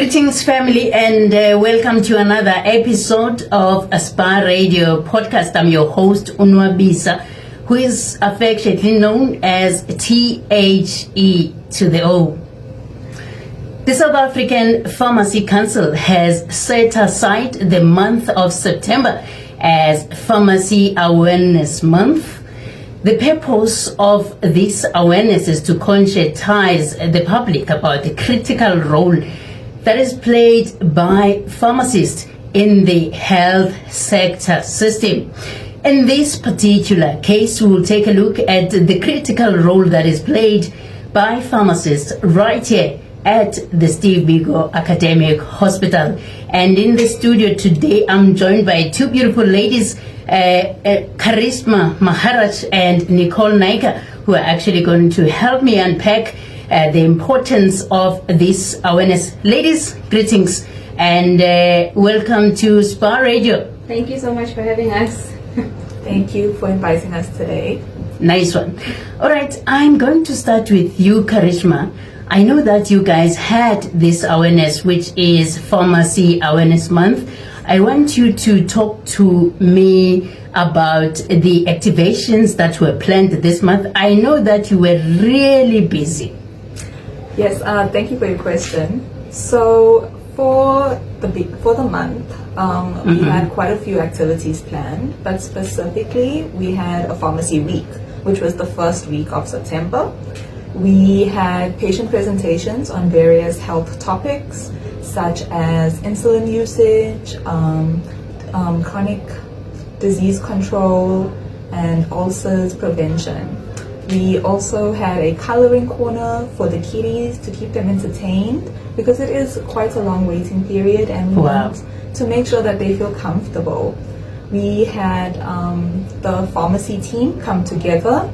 Greetings, family, and welcome to another episode of Aspire Radio podcast. I'm your host, Unwabisa, who is affectionately known as THE to the O. The South African Pharmacy Council has set aside the month of September as Pharmacy Awareness Month. The purpose of this awareness is to conscientize the public about the critical role that is played by pharmacists in the health sector system. In this particular case, we will take a look at the critical role that is played by pharmacists right here at the STEVE BIKO Academic Hospital. And in the studio today, I'm joined by two beautiful ladies, Charisma Maharaj and Nicole Naika, who are actually going to help me unpack the importance of this awareness. Ladies, greetings and welcome to Aspire Radio. Thank you so much for having us. Thank you for inviting us today. Nice one. All right, I'm going to start with you, Charisma. I know that you guys had this awareness, which is Pharmacy Awareness Month. I want you to talk to me about the activations that were planned this month. I know that you were really busy. Yes, thank you for your question. So for the month, we had quite a few activities planned, but specifically we had a pharmacy week, which was the first week of September. We had patient presentations on various health topics, such as insulin usage, chronic disease control, and ulcers prevention. We also had a coloring corner for the kiddies to keep them entertained, because it is quite a long waiting period and we want to make sure that they feel comfortable. We had the pharmacy team come together.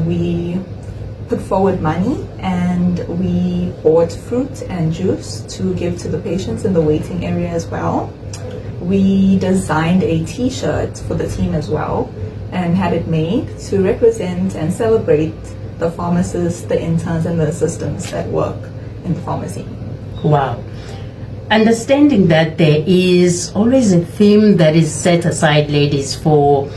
We put forward money and we bought fruit and juice to give to the patients in the waiting area as well. We designed a t-shirt for the team as well and had it made to represent and celebrate the pharmacists, the interns, and the assistants that work in the pharmacy. Wow. Understanding that there is always a theme that is set aside, ladies, for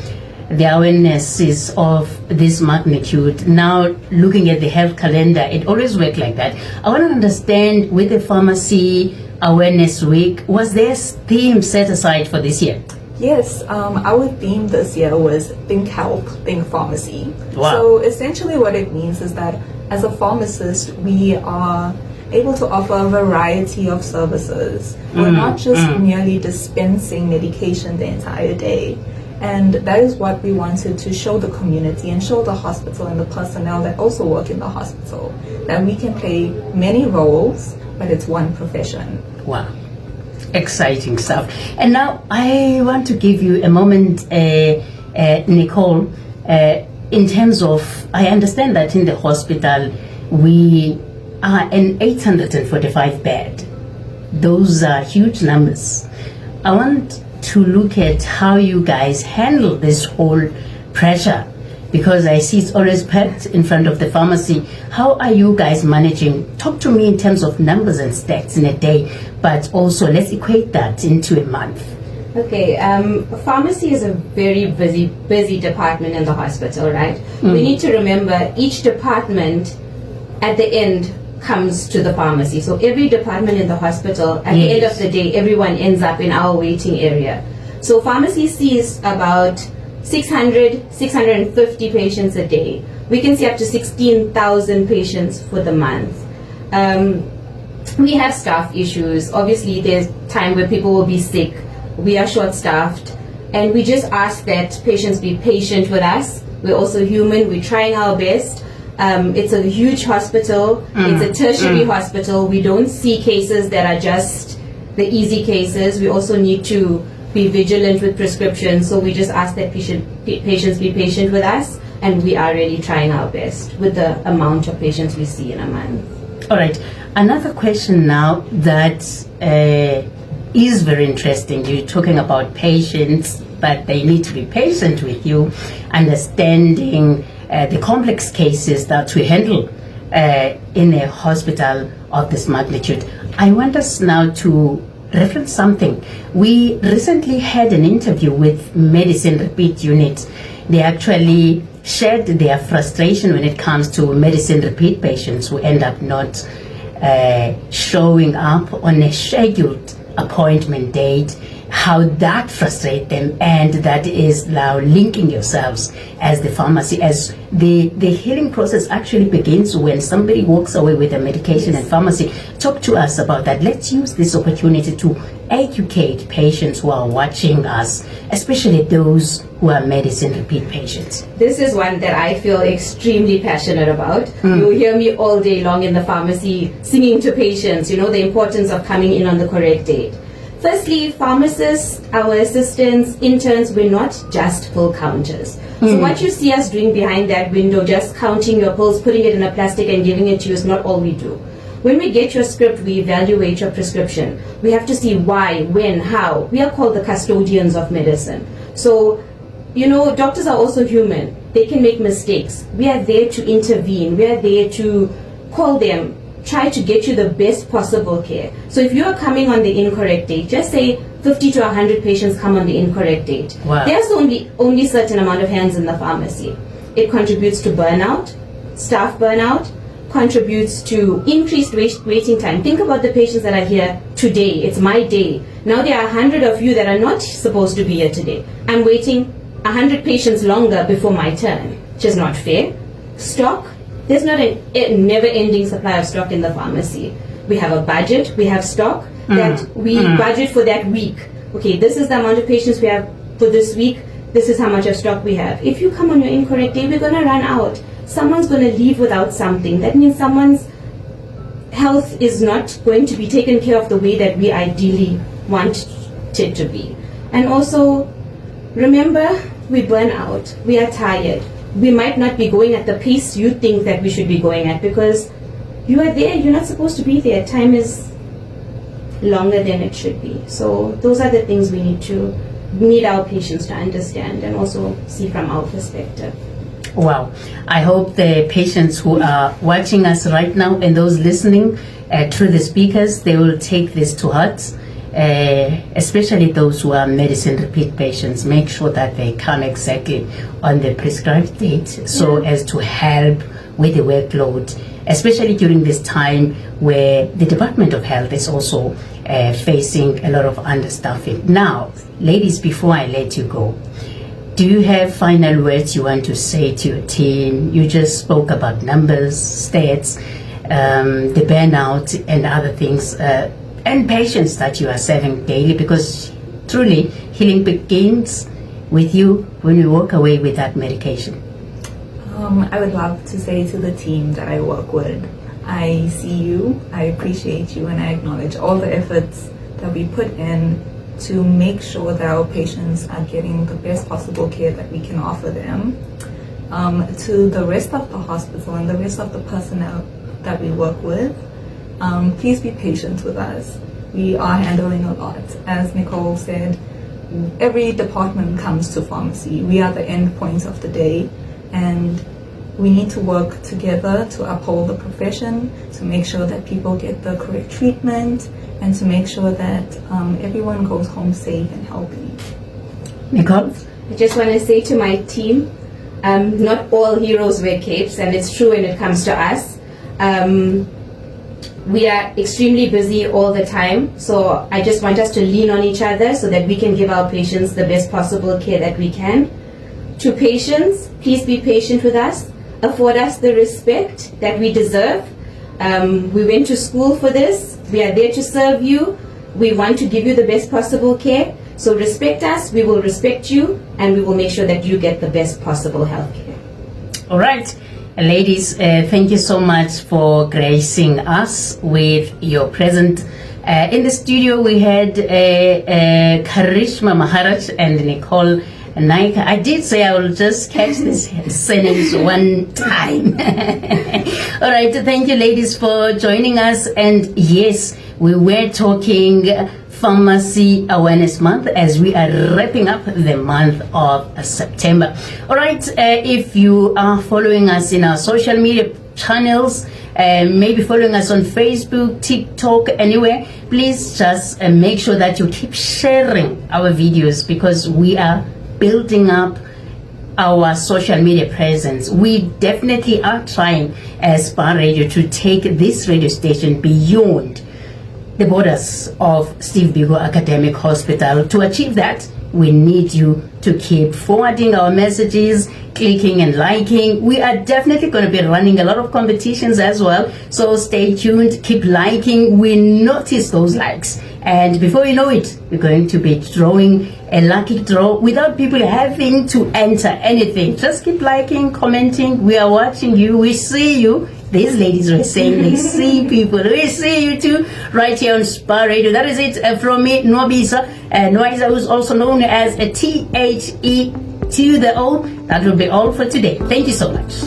the awarenesses of this magnitude. Now, looking at the health calendar, it always works like that. I want to understand, with the Pharmacy Awareness Week, was there a theme set aside for this year? Yes, our theme this year was Think Health, Think Pharmacy. Wow. So essentially what it means is that as a pharmacist, we are able to offer a variety of services. We're not just merely dispensing medication the entire day. And that is what we wanted to show the community and show the hospital and the personnel that also work in the hospital, that we can play many roles, but it's one profession. Wow. Exciting stuff. And now I want to give you a moment, Nicole, in terms of, I understand that in the hospital we are an 845 bed. Those are huge numbers. I want to look at how you guys handle this whole pressure, because I see it's always packed in front of the pharmacy. How are you guys managing? Talk to me in terms of numbers and stats in a day, but also let's equate that into a month. Okay, pharmacy is a very busy department in the hospital, right? We need to remember each department at the end comes to the pharmacy. So every department in the hospital, at the end of the day, everyone ends up in our waiting area. So pharmacy sees about 650 patients a day. We can see up to 16,000 patients for the month. We have staff issues. Obviously, there's time where people will be sick. We are short-staffed. And we just ask that patients be patient with us. We're also human. We're trying our best. It's a huge hospital. It's a tertiary hospital. We don't see cases that are just the easy cases. We also need to be vigilant with prescriptions. So we just ask that patients be patient with us, and we are really trying our best with the amount of patients we see in a month. All right. Another question now that is very interesting. You're talking about patients, but they need to be patient with you, understanding the complex cases that we handle in a hospital of this magnitude. I want us now to reference something. We recently had an interview with Medicine Repeat Unit. They actually shared their frustration when it comes to medicine repeat patients who end up not showing up on a scheduled appointment date, how that frustrates them, and that is now linking yourselves as the pharmacy, as the healing process actually begins when somebody walks away with a medication and pharmacy. Talk to us about that. Let's use this opportunity to educate patients who are watching us, especially those who are medicine repeat patients. This is one that I feel extremely passionate about. You'll hear me all day long in the pharmacy singing to patients, the importance of coming in on the correct date. Firstly, pharmacists, our assistants, interns, we're not just pill counters. So what you see us doing behind that window, just counting your pills, putting it in a plastic and giving it to you, is not all we do. When we get your script, we evaluate your prescription. We have to see why, when, how. We are called the custodians of medicine. So, doctors are also human. They can make mistakes. We are there to intervene. We are there to call them, try to get you the best possible care. So if you are coming on the incorrect date, just say 50 to 100 patients come on the incorrect date. Wow. There's only certain amount of hands in the pharmacy. It contributes to burnout, staff burnout, contributes to increased waiting time. Think about the patients that are here today. It's my day. Now there are 100 of you that are not supposed to be here today. I'm waiting 100 patients longer before my turn, which is not fair. Stock. There's not a never-ending supply of stock in the pharmacy. We have a budget, we have stock that we budget for that week. Okay, this is the amount of patients we have for this week, this is how much of stock we have. If you come on your incorrect day, we're going to run out. Someone's going to leave without something. That means someone's health is not going to be taken care of the way that we ideally want it to be. And also, remember, we burn out, we are tired. We might not be going at the pace you think that we should be going at, because you are there, you're not supposed to be there. Time is longer than it should be. So those are the things we need our patients to understand and also see from our perspective. Wow. I hope the patients who are watching us right now and those listening through the speakers, they will take this to heart. Especially those who are medicine repeat patients, make sure that they come exactly on the prescribed date so as to help with the workload, especially during this time where the Department of Health is also facing a lot of understaffing. Now, ladies, before I let you go, do you have final words you want to say to your team? You just spoke about numbers, stats, the burnout and other things, and patients that you are serving daily, because truly healing begins with you when you walk away with that medication. I would love to say to the team that I work with, I see you, I appreciate you, and I acknowledge all the efforts that we put in to make sure that our patients are getting the best possible care that we can offer them. To the rest of the hospital and the rest of the personnel that we work with, please be patient with us. We are handling a lot. As Nicole said, every department comes to pharmacy. We are the end points of the day, and we need to work together to uphold the profession, to make sure that people get the correct treatment, and to make sure that everyone goes home safe and healthy. Nicole? I just want to say to my team, not all heroes wear capes, and it's true when it comes to us. We are extremely busy all the time, so I just want us to lean on each other so that we can give our patients the best possible care that we can. To patients, please be patient with us, afford us the respect that we deserve. We went to school for this, we are there to serve you, we want to give you the best possible care, so respect us, we will respect you, and we will make sure that you get the best possible health care. All right. Ladies, thank you so much for gracing us with your presence. In the studio, we had Karishma Maharaj and Nicole Naika. I did say I will just catch this sentence one time. All right, thank you, ladies, for joining us. And yes, we were talking Pharmacy Awareness Month as we are wrapping up the month of September. All right, if you are following us in our social media channels, maybe following us on Facebook, TikTok, anywhere. Please just make sure that you keep sharing our videos, because we are building up our social media presence. We definitely are trying as SPAR Radio to take this radio station beyond the borders of STEVE BIKO Academic Hospital. To achieve that, we need you to keep forwarding our messages, clicking and liking. We are definitely going to be running a lot of competitions as well, so stay tuned, keep liking. We notice those likes, and before you know it, we're going to be drawing a lucky draw without people having to enter anything. Just keep liking, commenting. We are watching you, we see you. These ladies were saying they see people. We see you too, right here on SPAR Radio. That is it from me, Nwabisa. Nwabisa, who's also known as a THE to the O. That will be all for today. Thank you so much.